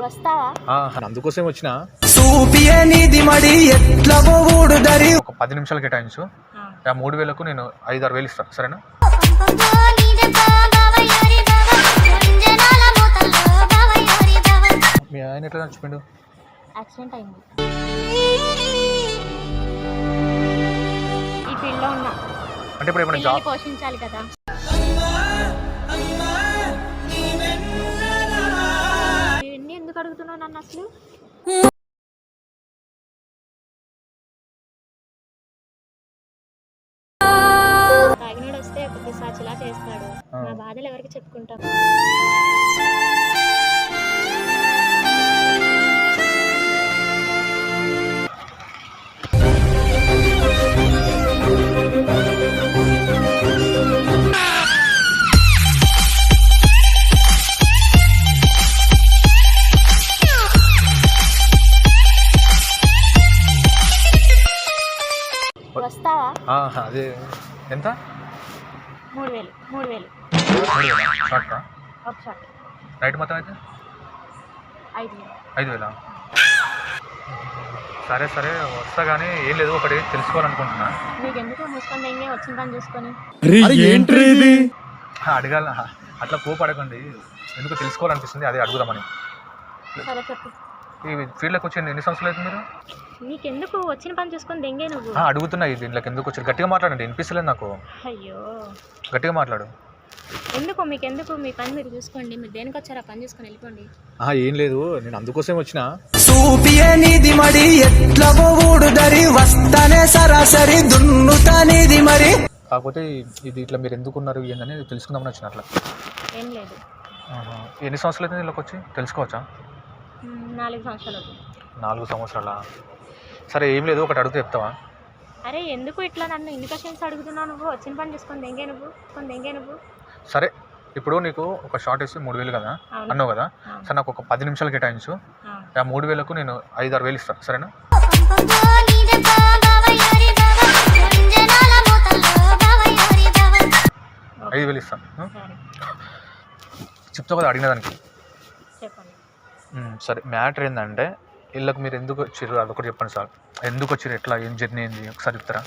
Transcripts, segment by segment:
వస్తావా? అందుకోసం వచ్చిన ఒక 10 నిమిషాలు కేటాయించు. 3000కు నేను 5-6 వేలు ఇస్తాను, సరేనా? మీ ఆయన ఎట్లా చచ్చిపోయిండు? యాక్సిడెంట్ అయింది. ఈ ఫీల్డ్ లో ఉన్నా అంటే ఇప్పుడు ఏమైనా జాబ్ పోషించాలి కదా. ఇవన్నీ ఎందుకు అడుగుతున్నావు నన్ను అసలు? తాగినాడు వస్తే ఒక పిశాచిలా చేస్తాడు. నా బాధలు ఎవరికి చెప్పుకుంటాం? వస్తావా? అదే ఎంత? 3000 షార్ట్ ఒక షాట్. నైట్ మొత్తం అయితే 5,000. సరే సరే వస్తా, కానీ ఏం లేదు, ఒకటి తెలుసుకోవాలనుకుంటున్నా. మీకు ఎందుకు మూసుకొని దెంగే వచ్చిన పని చూసుకొని అడగాల, అట్లా కోపడకండి. ఎందుకు తెలుసుకోవాలనిపిస్తుంది, అదే అడుగుదామని. సరే చెప్పు. ఈ ఫీల్డ్లోకి వచ్చి ఎన్ని సంవత్సరాలు అవుతుంది మీరు? నీకెందుకు వచ్చిన పని చూసుకొని దెంగే నువ్వు? అడుగుతున్నా, దీంట్లోకి ఎందుకు వచ్చారు? గట్టిగా మాట్లాడండి, వినిపిస్తలేదు నాకు. అయ్యో గట్టిగా మాట్లాడు. ఎందుకు మీకెందుకు? మీ పని మీరు చూసుకోండి. మీరు దేనికి వచ్చారా? పని చూసుకొని వెళ్ళిపోండి. ఏం లేదు, నేను అందుకోసం వచ్చిన. కాకపోతే ఇది ఇట్లా మీరు ఎందుకున్నారు ఏందని తెలుసుకుందామని వచ్చిన. అట్లా ఏం లేదు. ఎన్ని సంవత్సరాలు అయితే వీళ్ళకి వచ్చి తెలుసుకోవచ్చా? 4 సంవత్సరాలు. 4 సంవత్సరాలా? సరే ఏం లేదు, ఒకటి అడిగితే చెప్తావా? అరే ఎందుకు ఇట్లా నన్ను ఇన్ని క్వశ్చన్స్ అడుగుతున్నావు? నువ్వు వచ్చిన పని చేసుకొని దెంగే నువ్వు. సరే ఇప్పుడు నీకు ఒక షార్ట్ వేసి 3,000 కదా అన్నావు కదా. సరే నాకు ఒక 10 నిమిషాలు కేటాయించు. 3000కు నేను 5-6 వేలు ఇస్తాను, సరేనా? ఐదు వేలు ఇస్తాను. చెప్తావు కదా అడిగిన దానికి. సరే, మ్యాటర్ ఏంటంటే వీళ్ళకి మీరు ఎందుకు వచ్చారు అదొకటి చెప్పండి సార్. ఎందుకు వచ్చారు, ఎట్లా, ఏం జర్నీ ఏంది ఒకసారి చెప్తారా?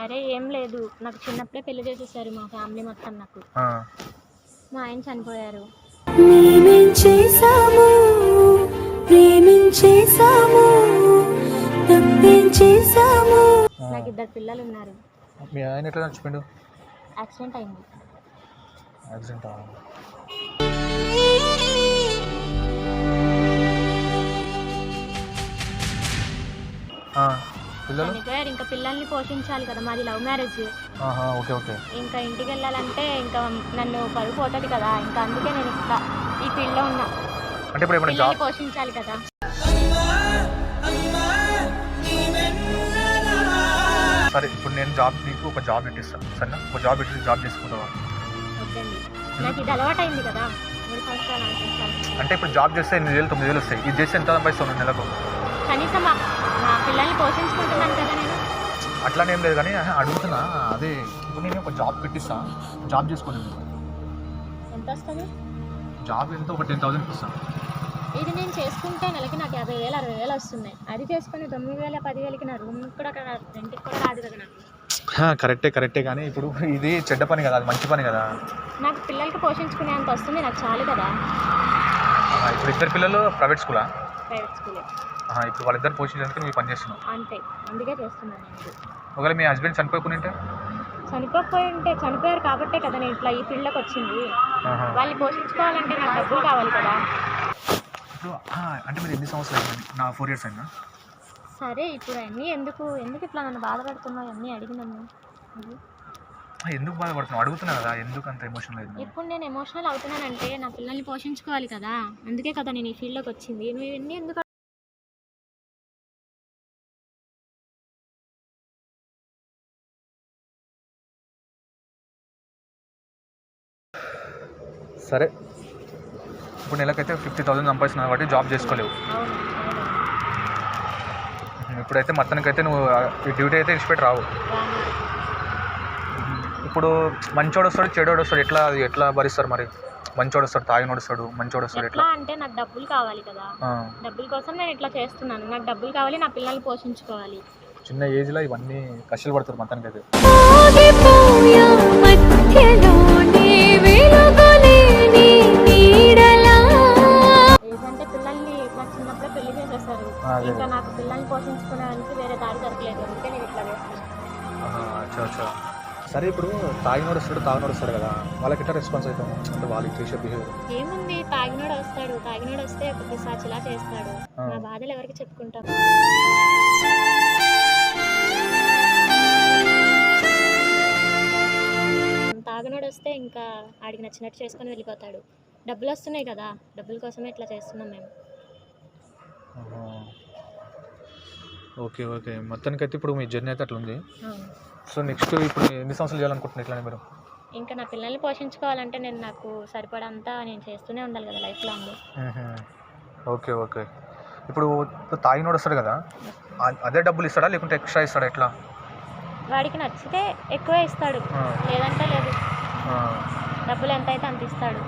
అరే ఏం లేదు, నాకు చిన్నప్పుడే పెళ్లి చేసేసారు మా ఫ్యామిలీ మొత్తం. నాకు మా ఆయన చనిపోయారు. నాకు 2 పిల్లలు ఉన్నారు. మీ ఆయన ఎట్లా చచ్చిపోయిండు? యాక్సిడెంట్ అయింది. యాక్సిడెంట్ పిల్లలు చనిపోయారు. ఇంకా పిల్లల్ని పోషించాలి కదా, మాది లవ్ మ్యారేజ్. Okay okay. ఇంకా ఇంటికి వెళ్ళాలంటే ఇంకా నన్ను పరువు పోతుంది కదా, ఇంకా అందుకే నేను ఇట్లా ఈ ఫీల్డ్ లో ఉన్నా. అంటే ఇప్పుడు ఏమైనా జాబ్ పోషించాలి కదా. సరే ఇప్పుడు నేను నీకు ఒక జాబ్ పెట్టిస్తాను, సరేనా? ఒక జాబ్ పెట్టి జాబ్ చేసుకుంటావా? ఓకేండి, నాకు ఇది అలవాటు అయింది కదా. 3 సంవత్సరాలు అంటే ఇప్పుడు జాబ్ చేస్తే 8,000 9,000 వస్తాయి. ఇది చేస్తే ఎంత సంపాదిస్తాను నెలకు? కనీసం మా పిల్లల్ని పోషించుకుంటున్నాను కదా నేను. అట్లానే ఏం లేదు కానీ అడుగుతున్నా. అదే ఇప్పుడు నేను ఒక జాబ్ పెట్టిస్తా, జాబ్ చేసుకోండి. ఎంత వస్తుంది జాబ్? ఎంత? ఒక 10,000 ఇస్తాను. ఇది నేను చేసుకుంటే నెలకి నాకు 50,000 60,000 వస్తున్నాయి. అది చేసుకుని 9,000 10,000కి నా రూమ్ కూడా రెంట్కి కూడా రాదు కదా నాకు. కరెక్టే కానీ ఇప్పుడు ఇది చెడ్డ పని కదా, అది మంచి పని కదా. నాకు పిల్లలకి పోషించుకునే అంత వస్తుంది, నాకు చాలు కదా. ఇప్పుడు 2 పిల్లలు ప్రైవేట్ స్కూలా? ప్రైవేట్ స్కూలే. ఇప్పుడు వాళ్ళిద్దరు పోషించడానికి నువ్వు పని చేస్తున్నావు అంతే, అందుకే చేస్తున్నాను నేను. ఒకవేళ మీ హస్బెండ్ చనిపోయి ఉంటే? చనిపోయారు కాబట్టే కదా నేను ఇట్లా ఈ ఫీల్డ్లోకి వచ్చింది. వాళ్ళని పోషించుకోవాలంటే నాకు డబ్బులు కావాలి కదా. ఇప్పుడు అంటే మీరు ఎన్ని సంవత్సరాలు అయింది? నా 4 years అయినా. సరే ఇప్పుడు అన్నీ ఎందుకు ఇట్లా నన్ను బాధపడుతున్నావు? అన్నీ అడిగినాను. ఎందుకు బాధపడుతున్నావు అడుగుతున్నా కదా, ఎందుకు అంత ఎమోషనల్ అయింది? ఇప్పుడు నేను ఎమోషనల్ అవుతున్నానంటే నా పిల్లల్ని పోషించుకోవాలి కదా, అందుకే కదా నేను ఈ ఫీల్డ్లోకి వచ్చింది. నువ్వు ఇవన్నీ ఎందుకు? సరే ఇప్పుడు నెలకైతే 50,000 సంపాదిస్తున్నావు కాబట్టి జాబ్ చేసుకోలేవు. ఇప్పుడైతే మొత్తానికైతే నువ్వు ఈ డ్యూటీ అయితే ఇన్స్పెక్ట్ రావు. ఇప్పుడు మంచోడు వస్తాడు చెడోడు వస్తాడు, ఎట్లా భరిస్తారు మరి? మంచోడు వస్తాడు, తాగినోడు వస్తాడు, మంచోడు వస్తాడు, ఎట్లా అంటే నాకు డబ్బులు కావాలి కదా, డబ్బుల కోసం నేను ఇట్లా చేస్తున్నాను. నాకు డబ్బులు కావాలి, నా పిల్లల్ని పోషించుకోవాలి. చిన్న ఏజ్లో ఇవన్నీ కష్టాలు పడతారు మొత్తానికి అయితే. ఏదంటే పిల్లల్ని ఇట్లా చిన్నప్పుడే పెళ్లి చేసేస్తారు. ఇంకా నాకు పిల్లల్ని పోషించుకోవడానికి వేరే దారి దొరకలేదు, అందుకే నేను ఇట్లా చేస్తాను. సరే, ఇప్పుడు తాగినోడు వస్తాడు కదా, వాళ్ళకి ఎట్లా రెస్పాన్స్ అవుతాం అంటే వాళ్ళకి చేసే బిహేవియర్ ఏముంది? తాగినోడు వస్తే ఒక పిశాచిలా చేస్తాడు. నా బాధలు ఎవరికి చెప్పుకుంటాం? తాగినోడు వస్తే ఇంకా ఆడికి నచ్చినట్టు చేసుకొని వెళ్ళిపోతాడు. డబ్బులు వస్తున్నాయి కదా, డబ్బుల కోసమే ఇట్లా చేస్తున్నాం మేము. ఓకే ఓకే, మొత్తానికైతే ఇప్పుడు మీ జర్నీ అయితే అట్లా ఉంది. సో నెక్స్ట్ ఇప్పుడు ఎన్ని సంవత్సరాలు చేయాలనుకుంటున్నారు ఇట్లా మీరు? ఇంకా నా పిల్లల్ని పోషించుకోవాలంటే నాకు సరిపడంతా నేను చేస్తూనే ఉండాలి కదా లైఫ్ లాంగ్. ఓకే ఓకే, ఇప్పుడు తాగినోడు వస్తాడు కదా, అదే డబ్బులు ఇస్తాడా లేకుంటే ఎక్స్ట్రా ఇస్తాడా ఎట్లా? వాడికి నచ్చితే ఎక్కువ ఇస్తాడు, లేదంటే లేదు. డబ్బులు ఎంత అయితే అంత ఇస్తాడు,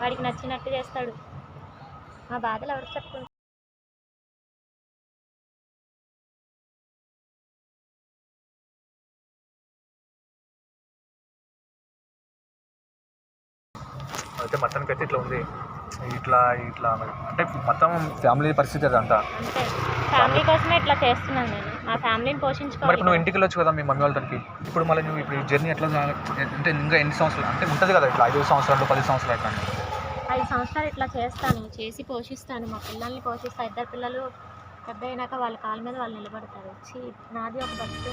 వాడికి నచ్చినట్టు చేస్తాడు. మా బాధలు ఎవరికి చెప్పుకుంటారు? అయితే మొత్తానికి అయితే ఇట్లా ఉంది, ఇట్లా ఇట్లా అంటే మొత్తం ఫ్యామిలీ పరిస్థితి అదంతా. అంతే, ఫ్యామిలీ కోసమే ఇట్లా చేస్తున్నాను నేను, మా ఫ్యామిలీని పోషించుకోవాలి. మరి ఇప్పుడు నువ్వు ఇంటికి వెళ్ళొచ్చు కదా మీ మమ్మీ వాళ్ళకి. ఇప్పుడు మళ్ళీ నువ్వు ఇప్పుడు ఈ జర్నీ ఎట్లా అంటే ఇంకా ఎన్ని సంవత్సరాలు అంటే ఉంటుంది కదా, ఇట్లా 5 సంవత్సరాలు 10 సంవత్సరాలు అట్లా? 5 సంవత్సరాలు ఇట్లా చేస్తాను, చేసి పోషిస్తాను, మా పిల్లల్ని పోషిస్తాను. 2 పిల్లలు పెద్ద అయినాక వాళ్ళ కాళ్ళ మీద వాళ్ళు నిలబడతారు. నాది ఒక బతుకు.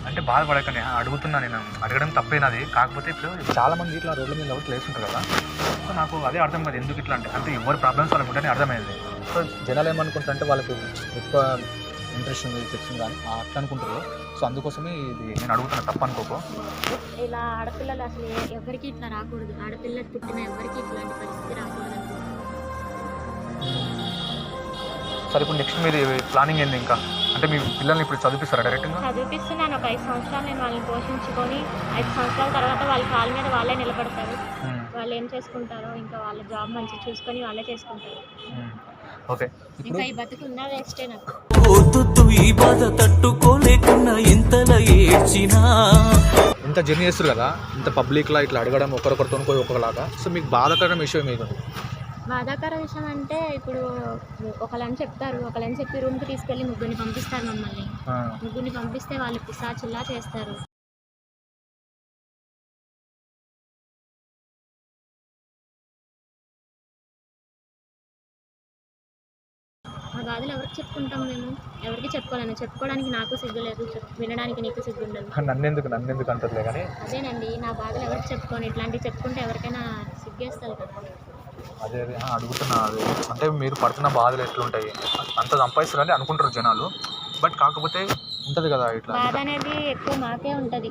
అంటే బాధపడకండి, అడుగుతున్నా, నేను అడగడం తప్పేనది. కాకపోతే ఇప్పుడు చాలామంది ఇట్లా రోడ్ల మీద ఎవరు లేస్తుంటారు కదా, సో నాకు అదే అర్థం కాదు ఎందుకు ఇట్లా అంటే ఎవరి ప్రాబ్లమ్స్ వాళ్ళకు ఉంటేనే అర్థమైంది. సో జనాలు ఏమనుకుంటారు అంటే వాళ్ళకి ఎక్కువ ఇంట్రెస్ట్ ఉంది సెక్స్ కానీ అట్లా అనుకుంటారు. సో అందుకోసమే ఇది నేను అడుగుతున్నా, తప్ప అనుకోకు. ఇలా ఆడపిల్లలు అసలు ఎవరికి ఇట్లా రాకూడదు, ఆడపిల్లలు పుట్టిన ఎవరికి ఇట్లాంటి పరిస్థితి రాకూడదు. సరే, ఇప్పుడు నెక్స్ట్ మీరు ప్లానింగ్ ఏంది ఇంకా? అంటే మీ పిల్లల్ని ఇప్పుడు చదివిస్తారా డైరెక్ట్గా? చదివిస్తున్నాను. ఒక 5 సంవత్సరాలు నేను వాళ్ళని పోషించుకొని 5 సంవత్సరాల తర్వాత వాళ్ళ కాళ్ళ మీద వాళ్ళే నిలబడతారు. వాళ్ళు ఏం చేసుకుంటారో ఇంకా వాళ్ళ జాబ్ మంచిగా చూసుకొని వాళ్ళే చేసుకుంటారు. ఓకే, ఇంకా ఈ బతుకు ఉన్నా వేస్టే నాకు. ఇంత జర్నీ చేస్తారు కదా, ఇంత పబ్లిక్లా ఇట్లా అడగడం ఒకరికొకరితో ఒకలాగా, సో మీకు బాధాకరమైన విషయం ఏది? బాధాకర విషయం అంటే ఇప్పుడు ఒకళ్ళని చెప్తారు, ఒకళ్ళని చెప్పి రూమ్కి తీసుకెళ్ళి ముగ్గురిని పంపిస్తారు. మమ్మల్ని ముగ్గురిని పంపిస్తే వాళ్ళు పిశాచిల్లా చేస్తారు. మా బాధలు ఎవరికి చెప్పుకుంటాం? మేము ఎవరికి చెప్పుకోవడానికి నాకు సిగ్గు లేదు, వినడానికి నీకు సిగ్గు ఉండదు. నన్నెందుకు అంటలే కానీ అదేనండి, నా బాధలు ఎవరికి చెప్పుకోని, ఇట్లాంటివి చెప్పుకుంటే ఎవరికైనా సిగ్గేస్తారు కదా. అదే అడుగుతున్నా. అదే అంటే మీరు పడుతున్న బాధలు ఎట్లుంటాయి, అంత సంపాదిస్తారని అనుకుంటారు జనాలు, బట్ కాకపోతే ఉంటుంది కదా ఇట్లా బాధ అనేది ఎక్కువ మాకే ఉంటుంది,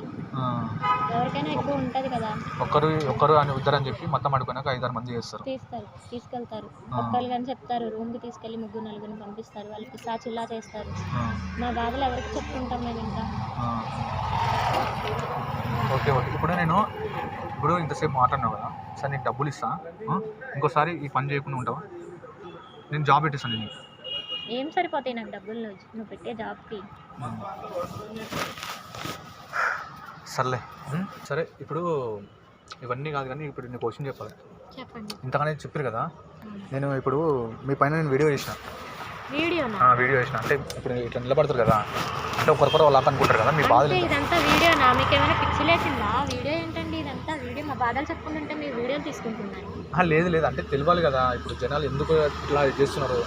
ఎవరికైనా ఎక్కువ ఉంటుంది కదా. ఒక్కరు అని ఉద్దరని చెప్పి మొత్తం అడుగునాక 5-6 మంది చేస్తారు, తీసుకెళ్తారు. ఒక్కరు కానీ చెప్తారు, రూమ్కి తీసుకెళ్ళి 3-4 పంపిస్తారు, వాళ్ళు పిశాచిల్లా చేస్తారు. మా బాధలు ఎవరికి చెప్పుకుంటాం మేము ఇంకా? ఓకే ఓకే, ఇప్పుడు ఇంతసేపు మాట్లాడినావు కదా, సార్ నీకు డబ్బులు ఇస్తా, ఇంకోసారి ఈ పని చేయకుండా ఉంటావా? నేను జాబ్ పెట్టేస్తాను. నేను ఏం సరిపోతాయి నాకు డబ్బులు నువ్వు పెట్టే జాబ్కి? సరే, ఇప్పుడు ఇవన్నీ కాదు కానీ ఇప్పుడు నేను క్వశ్చన్ చెప్పాలి. చెప్పండి. ఇంతగానే చెప్పారు కదా, నేను ఇప్పుడు మీ పైన నేను వీడియో చేసిన అంటే ఇప్పుడు ఇట్లా నిలబడతారు కదా, అంటే ఒకరికొకరు వాళ్ళు అనుకుంటారు కదా, మీ బాధలు. ఇదంతా వీడియోనా? మీకు ఏమైనా పిచ్చి లేచిందా? వీడియో ఏంటండి ఇదంతా? వీడియో మా బాధలు చెప్పుకుంటుంటే మీరు వీడియోలు తీసుకుంటున్నారు? లేదు అంటే తెలియాలి కదా, ఇప్పుడు జనాలు ఎందుకు ఇట్లా చేస్తున్నారు,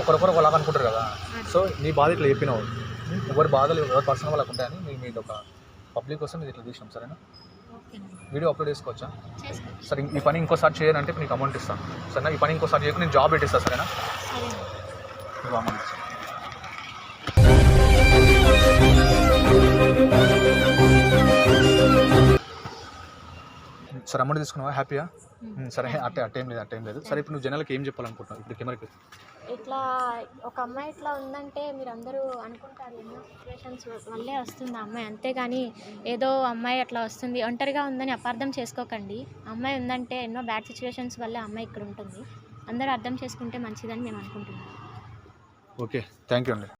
ఒకరికొకరు వాళ్ళ అనుకుంటారు కదా. సో నీ బాధ ఇట్లా చెప్పినావు, ఎవరి బాధలు ఎవరి పర్సనల్ వాళ్ళకు ఉంటాయని మీరు ఒక పబ్లిక్ కోసం ఇది ఇట్లా తీసినాం. సరేనా? వీడియో అప్లోడ్ చేసుకోవచ్చా? సరే, ఈ పని ఇంకోసారి చేయాలంటే నీకు అమౌంట్ ఇస్తాను. సరేనా? ఈ పని ఇంకోసారి చేయకు, నేను జాబ్ పెట్టిస్తాను. సరేనా? నువ్వు అమౌంట్ ఇస్తాను. సరే, అమౌంట్ తీసుకున్నావా? హ్యాపీయా? సరే అట్టేం లేదు సరే ఇప్పుడు నువ్వు జనాలకి ఏం చెప్పాలనుకుంటున్నావు ఇప్పుడు కెమెరాకి? ఇట్లా ఒక అమ్మాయి ఇట్లా ఉందంటే మీరు అందరూ అనుకుంటారు ఎన్నో సిచ్యువేషన్స్ వల్లే వస్తుంది ఆ అమ్మాయి, అంతేగాని ఏదో అమ్మాయి అట్లా వస్తుంది ఒంటరిగా ఉందని అపార్థం చేసుకోకండి. అమ్మాయి ఉందంటే ఎన్నో బ్యాడ్ సిచ్యువేషన్స్ వల్లే అమ్మాయి ఇక్కడ ఉంటుంది. అందరూ అర్థం చేసుకుంటే మంచిదని మేము అనుకుంటున్నాం. ఓకే, థ్యాంక్ యూ అండి.